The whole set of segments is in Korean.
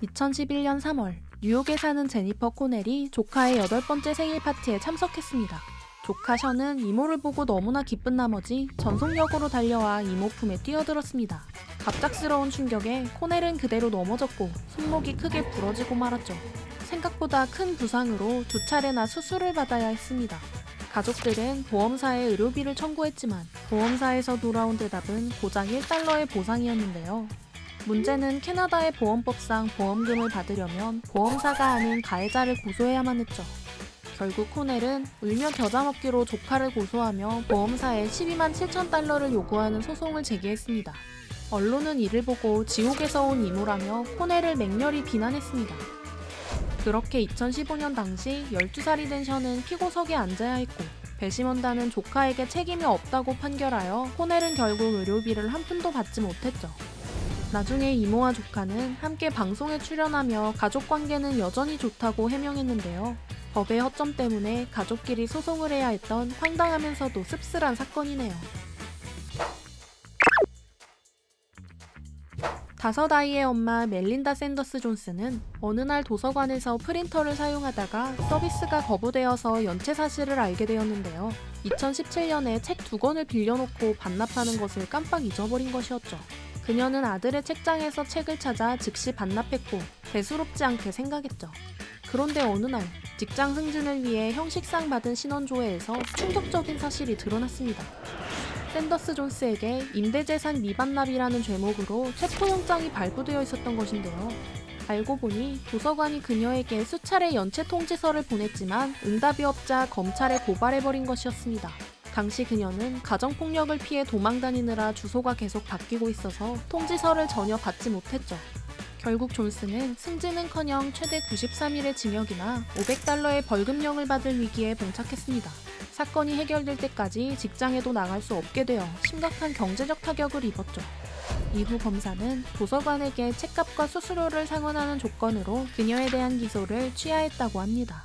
2011년 3월, 뉴욕에 사는 제니퍼 코넬이 조카의 8번째 생일 파티에 참석했습니다. 조카 션은 이모를 보고 너무나 기쁜 나머지 전속력으로 달려와 이모 품에 뛰어들었습니다. 갑작스러운 충격에 코넬은 그대로 넘어졌고 손목이 크게 부러지고 말았죠. 생각보다 큰 부상으로 2차례나 수술을 받아야 했습니다. 가족들은 보험사에 의료비를 청구했지만 보험사에서 돌아온 대답은 고작 $1의 보상이었는데요. 문제는 캐나다의 보험법상 보험금을 받으려면 보험사가 아닌 가해자를 고소해야만 했죠. 결국 코넬은 울며 겨자 먹기로 조카를 고소하며 보험사에 $12만 7천 요구하는 소송을 제기했습니다. 언론은 이를 보고 지옥에서 온 이모라며 코넬을 맹렬히 비난했습니다. 그렇게 2015년 당시 12살이 된 션은 피고석에 앉아야 했고 배심원단은 조카에게 책임이 없다고 판결하여 코넬은 결국 의료비를 한 푼도 받지 못했죠. 나중에 이모와 조카는 함께 방송에 출연하며 가족관계는 여전히 좋다고 해명했는데요. 법의 허점 때문에 가족끼리 소송을 해야 했던 황당하면서도 씁쓸한 사건이네요. 5아이의 엄마 멜린다 샌더스 존스는 어느 날 도서관에서 프린터를 사용하다가 서비스가 거부되어서 연체 사실을 알게 되었는데요. 2017년에 책 2권을 빌려놓고 반납하는 것을 깜빡 잊어버린 것이었죠. 그녀는 아들의 책장에서 책을 찾아 즉시 반납했고 대수롭지 않게 생각했죠. 그런데 어느 날 직장 승진을 위해 형식상 받은 신원조회에서 충격적인 사실이 드러났습니다. 샌더스 존스에게 임대재산 미반납이라는 죄목으로 체포영장이 발부되어 있었던 것인데요. 알고 보니 도서관이 그녀에게 수차례 연체 통지서를 보냈지만 응답이 없자 검찰에 고발해버린 것이었습니다. 당시 그녀는 가정폭력을 피해 도망다니느라 주소가 계속 바뀌고 있어서 통지서를 전혀 받지 못했죠. 결국 존스는 승진은커녕 최대 93일의 징역이나 $500의 벌금형을 받을 위기에 봉착했습니다. 사건이 해결될 때까지 직장에도 나갈 수 없게 되어 심각한 경제적 타격을 입었죠. 이후 검사는 도서관에게 책값과 수수료를 상환하는 조건으로 그녀에 대한 기소를 취하했다고 합니다.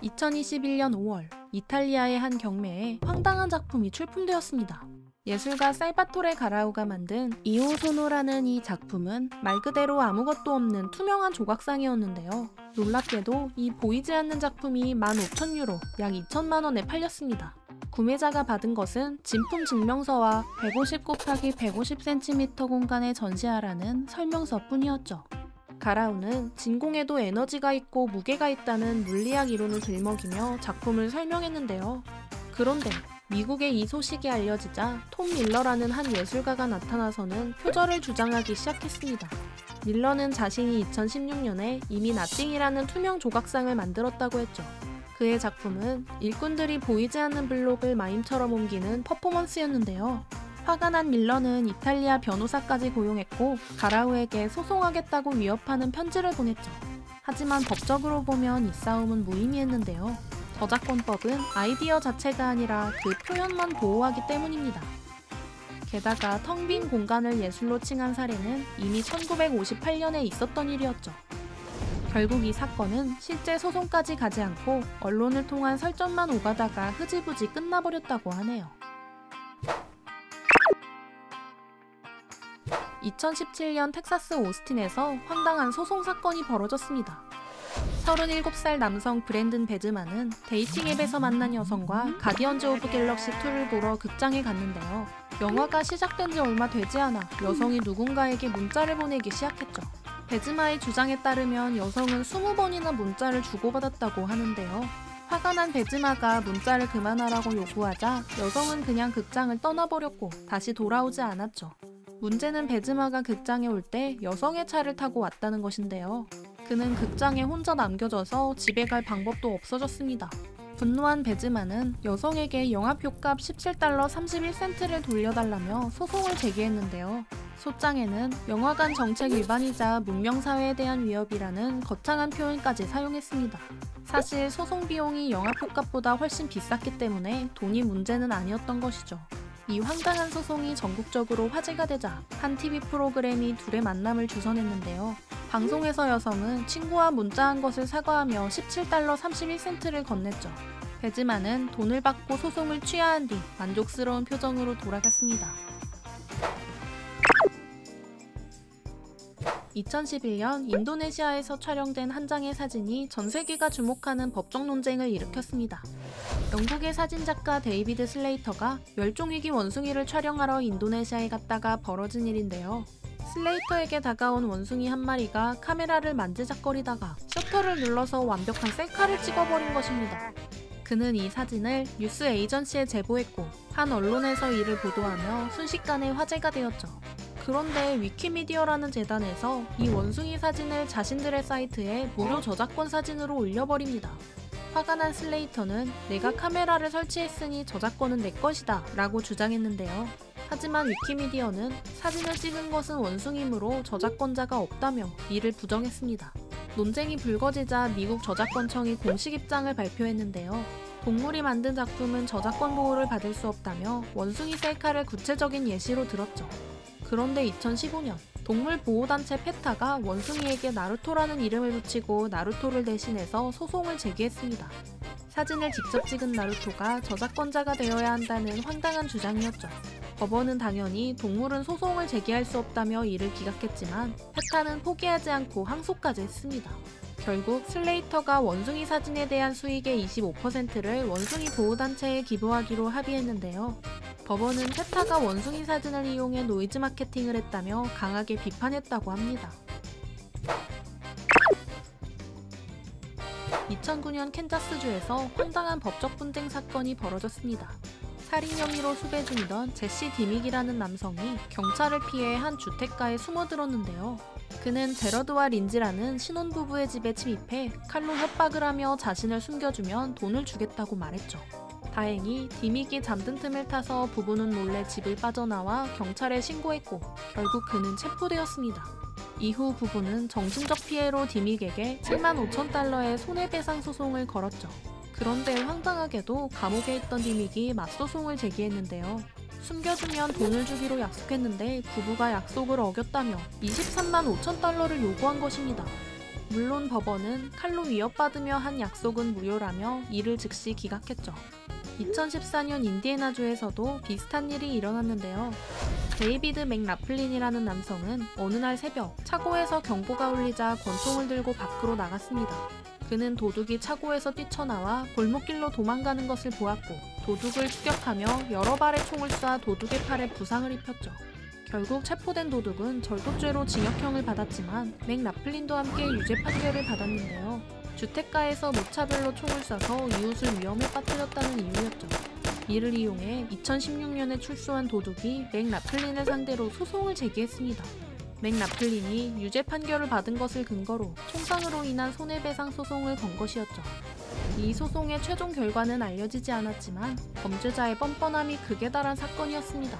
2021년 5월, 이탈리아의 한 경매에 황당한 작품이 출품되었습니다. 예술가 살바토레 가라우가 만든 이오 소노라는 이 작품은 말 그대로 아무것도 없는 투명한 조각상이었는데요. 놀랍게도 이 보이지 않는 작품이 15,000유로, 약 2천만 원에 팔렸습니다. 구매자가 받은 것은 진품 증명서와 150x150cm 공간에 전시하라는 설명서뿐이었죠. 가라우는 진공에도 에너지가 있고 무게가 있다는 물리학 이론을 들먹이며 작품을 설명했는데요. 그런데 미국에 이 소식이 알려지자 톰 밀러라는 한 예술가가 나타나서는 표절을 주장하기 시작했습니다. 밀러는 자신이 2016년에 이미 나띵이라는 투명 조각상을 만들었다고 했죠. 그의 작품은 일꾼들이 보이지 않는 블록을 마임처럼 옮기는 퍼포먼스였는데요. 화가 난 밀러는 이탈리아 변호사까지 고용했고 가라우에게 소송하겠다고 위협하는 편지를 보냈죠. 하지만 법적으로 보면 이 싸움은 무의미했는데요. 저작권법은 아이디어 자체가 아니라 그 표현만 보호하기 때문입니다. 게다가 텅 빈 공간을 예술로 칭한 사례는 이미 1958년에 있었던 일이었죠. 결국 이 사건은 실제 소송까지 가지 않고 언론을 통한 설전만 오가다가 흐지부지 끝나버렸다고 하네요. 2017년 텍사스 오스틴에서 황당한 소송 사건이 벌어졌습니다. 37살 남성 브랜든 베즈만은 데이팅 앱에서 만난 여성과 가디언즈 오브 갤럭시 2를 보러 극장에 갔는데요. 영화가 시작된 지 얼마 되지 않아 여성이 누군가에게 문자를 보내기 시작했죠. 베즈마의 주장에 따르면 여성은 20번이나 문자를 주고받았다고 하는데요. 화가 난 베즈마가 문자를 그만하라고 요구하자 여성은 그냥 극장을 떠나버렸고 다시 돌아오지 않았죠. 문제는 베즈마가 극장에 올 때 여성의 차를 타고 왔다는 것인데요. 그는 극장에 혼자 남겨져서 집에 갈 방법도 없어졌습니다. 분노한 베즈마는 여성에게 영화표값 $17 31센트를 돌려달라며 소송을 제기했는데요. 소장에는 영화관 정책 위반이자 문명사회에 대한 위협이라는 거창한 표현까지 사용했습니다. 사실 소송 비용이 영화표값보다 훨씬 비쌌기 때문에 돈이 문제는 아니었던 것이죠. 이 황당한 소송이 전국적으로 화제가 되자 한 TV 프로그램이 둘의 만남을 주선했는데요. 방송에서 여성은 친구와 문자한 것을 사과하며 $17 31센트를 건넸죠. 베즈만은 돈을 받고 소송을 취하한 뒤 만족스러운 표정으로 돌아갔습니다. 2011년 인도네시아에서 촬영된 한 장의 사진이 전 세계가 주목하는 법적 논쟁을 일으켰습니다. 영국의 사진작가 데이비드 슬레이터가 멸종위기 원숭이를 촬영하러 인도네시아에 갔다가 벌어진 일인데요. 슬레이터에게 다가온 원숭이 한 마리가 카메라를 만지작거리다가 셔터를 눌러서 완벽한 셀카를 찍어버린 것입니다. 그는 이 사진을 뉴스 에이전시에 제보했고 한 언론에서 이를 보도하며 순식간에 화제가 되었죠. 그런데 위키미디어라는 재단에서 이 원숭이 사진을 자신들의 사이트에 무료 저작권 사진으로 올려버립니다. 화가 난 슬레이터는 내가 카메라를 설치했으니 저작권은 내 것이다 라고 주장했는데요. 하지만 위키미디어는 사진을 찍은 것은 원숭이므로 저작권자가 없다며 이를 부정했습니다. 논쟁이 불거지자 미국 저작권청이 공식 입장을 발표했는데요. 동물이 만든 작품은 저작권 보호를 받을 수 없다며 원숭이 셀카를 구체적인 예시로 들었죠. 그런데 2015년 동물보호단체 페타가 원숭이에게 나루토라는 이름을 붙이고 나루토를 대신해서 소송을 제기했습니다. 사진을 직접 찍은 나루토가 저작권자가 되어야 한다는 황당한 주장이었죠. 법원은 당연히 동물은 소송을 제기할 수 없다며 이를 기각했지만 페타는 포기하지 않고 항소까지 했습니다. 결국 슬레이터가 원숭이 사진에 대한 수익의 25%를 원숭이 보호단체에 기부하기로 합의했는데요. 법원은 페타가 원숭이 사진을 이용해 노이즈 마케팅을 했다며 강하게 비판했다고 합니다. 2009년 캔자스주에서 황당한 법적 분쟁 사건이 벌어졌습니다. 살인 혐의로 수배 중이던 제시 디믹이라는 남성이 경찰을 피해 한 주택가에 숨어들었는데요. 그는 제러드와 린지라는 신혼부부의 집에 침입해 칼로 협박을 하며 자신을 숨겨주면 돈을 주겠다고 말했죠. 다행히 디믹이 잠든 틈을 타서 부부는 몰래 집을 빠져나와 경찰에 신고했고 결국 그는 체포되었습니다. 이후 부부는 정신적 피해로 디믹에게 7만 5천 달러의 손해배상 소송을 걸었죠. 그런데 황당하게도 감옥에 있던 디믹이 맞소송을 제기했는데요. 숨겨주면 돈을 주기로 약속했는데 부부가 약속을 어겼다며 23만 5천 달러를 요구한 것입니다. 물론 법원은 칼로 위협받으며 한 약속은 무효라며 이를 즉시 기각했죠. 2014년 인디애나주에서도 비슷한 일이 일어났는데요. 데이비드 맥라플린이라는 남성은 어느 날 새벽 차고에서 경보가 울리자 권총을 들고 밖으로 나갔습니다. 그는 도둑이 차고에서 뛰쳐나와 골목길로 도망가는 것을 보았고 도둑을 추격하며 여러 발의 총을 쏴 도둑의 팔에 부상을 입혔죠. 결국 체포된 도둑은 절도죄로 징역형을 받았지만 맥라플린도 함께 유죄 판결을 받았는데요. 주택가에서 무차별로 총을 쏴서 이웃을 위험에 빠뜨렸다는 이유였죠. 이를 이용해 2016년에 출소한 도둑이 맥라플린을 상대로 소송을 제기했습니다. 맥라플린이 유죄 판결을 받은 것을 근거로 총상으로 인한 손해배상 소송을 건 것이었죠. 이 소송의 최종 결과는 알려지지 않았지만 범죄자의 뻔뻔함이 극에 달한 사건이었습니다.